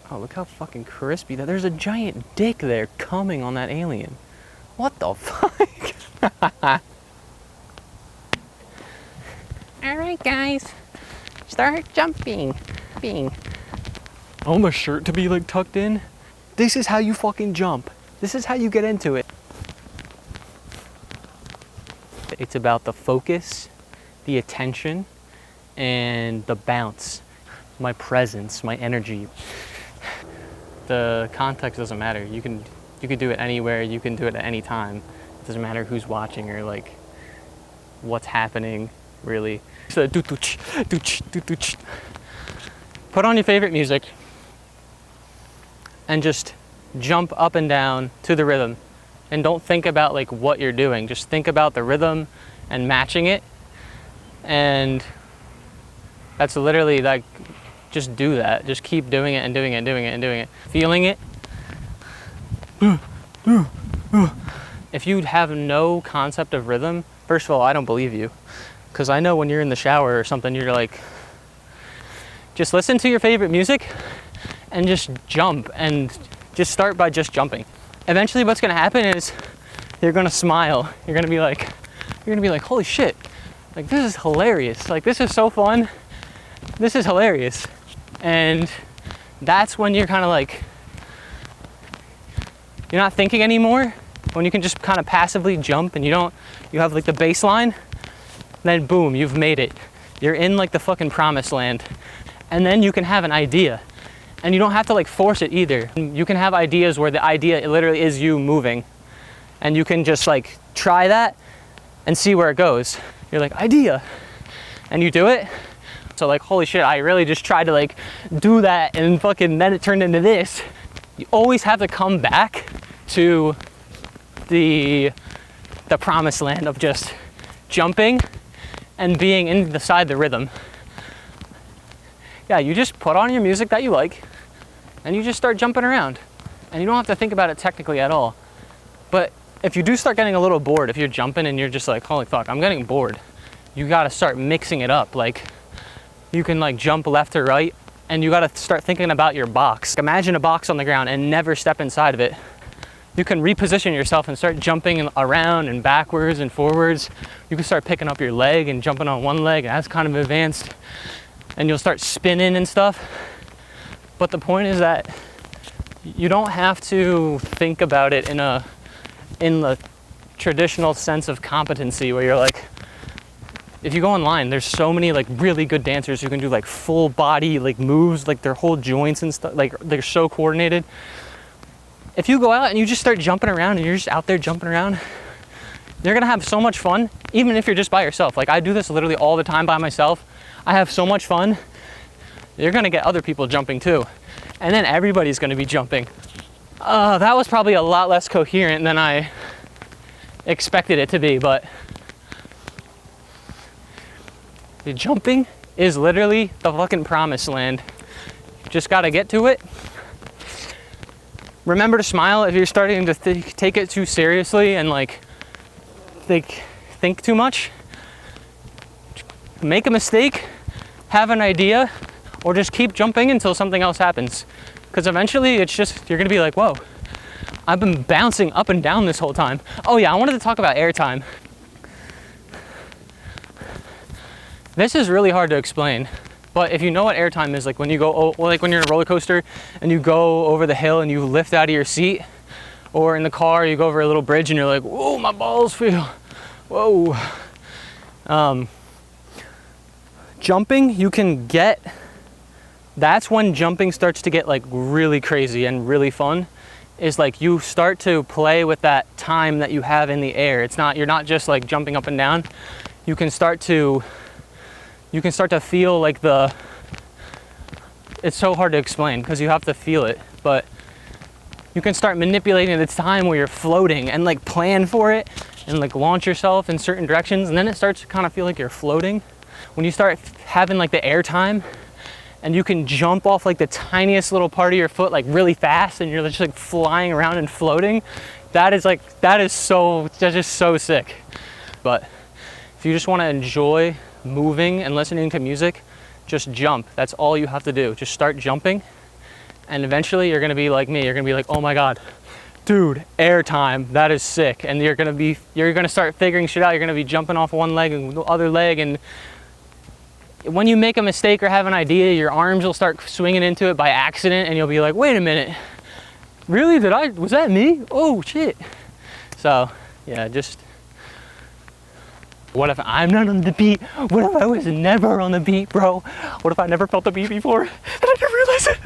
Oh, look how fucking crispy that. There's a giant dick there coming on that alien. What the fuck? Alright guys, start jumping. I want my shirt to be like tucked in. This is how you fucking jump. This is how you get into it. It's about the focus, the attention, and the bounce. My presence, my energy. The context doesn't matter. You can do it anywhere, you can do it at any time. It doesn't matter who's watching or like what's happening, really. So put on your favorite music and just jump up and down to the rhythm. And don't think about like what you're doing. Just think about the rhythm and matching it. And that's literally like, just do that. Just keep doing it and doing it and doing it and doing it. Feeling it. If you have no concept of rhythm, first of all, I don't believe you. Because I know when you're in the shower or something, you're like, just listen to your favorite music and just jump and just start by just jumping. Eventually what's gonna happen is you're gonna smile. You're gonna be like, holy shit, like this is hilarious. Like this is so fun. This is hilarious. And that's when you're kind of like, you're not thinking anymore. When you can just kind of passively jump and you have like the baseline, then boom, you've made it. You're in like the fucking promised land. And then you can have an idea. And you don't have to like force it either. You can have ideas where the idea literally is you moving. And you can just like try that and see where it goes. You're like, idea. And you do it. So like, holy shit, I really just tried to like do that and fucking then it turned into this. You always have to come back to the promised land of just jumping and being inside the rhythm. Yeah, you just put on your music that you like and you just start jumping around. And you don't have to think about it technically at all. But if you do start getting a little bored, if you're jumping and you're just like, holy fuck, I'm getting bored, you gotta start mixing it up. Like, you can like jump left or right and you gotta start thinking about your box. Imagine a box on the ground and never step inside of it. You can reposition yourself and start jumping around and backwards and forwards. You can start picking up your leg and jumping on one leg. That's kind of advanced. And you'll start spinning and stuff. But the point is that you don't have to think about it in the traditional sense of competency where you're like, if you go online, there's so many like really good dancers who can do like full body like moves, like their whole joints and stuff, like they're so coordinated. If you go out and you just start jumping around and you're just out there jumping around, you're gonna have so much fun, even if you're just by yourself. Like I do this literally all the time by myself. I have so much fun. You're gonna get other people jumping too. And then everybody's gonna be jumping. That was probably a lot less coherent than I expected it to be, but the jumping is literally the fucking promised land. You just gotta get to it. Remember to smile if you're starting to take it too seriously and like think too much. Make a mistake, have an idea, or just keep jumping until something else happens. Because eventually it's just, you're gonna be like, whoa, I've been bouncing up and down this whole time. Oh yeah, I wanted to talk about airtime. This is really hard to explain, but if you know what airtime is, like when you go, like when you're in a roller coaster and you go over the hill and you lift out of your seat, or in the car you go over a little bridge and you're like, whoa, my balls feel, whoa. Jumping, you can get, that's when jumping starts to get like really crazy and really fun, is like you start to play with that time that you have in the air. It's not, you're not just like jumping up and down. You can start to feel like it's so hard to explain because you have to feel it, but you can start manipulating the time where you're floating and like plan for it and like launch yourself in certain directions, and then it starts to kind of feel like you're floating. When you start having like the air time and you can jump off like the tiniest little part of your foot like really fast and you're just like flying around and floating, that's just so sick. But if you just want to enjoy moving and listening to music, just jump. That's all you have to do. Just start jumping And eventually you're gonna be like me. You're gonna be like, oh my God, dude, air time, that is sick. And you're gonna start figuring shit out. You're gonna be jumping off one leg and the other leg, and when you make a mistake or have an idea, your arms will start swinging into it by accident, and you'll be like, wait a minute, really, was that me? Oh shit. So yeah, just, what if I'm not on the beat? What if I was never on the beat, bro? What if I never felt the beat before and I didn't realize it?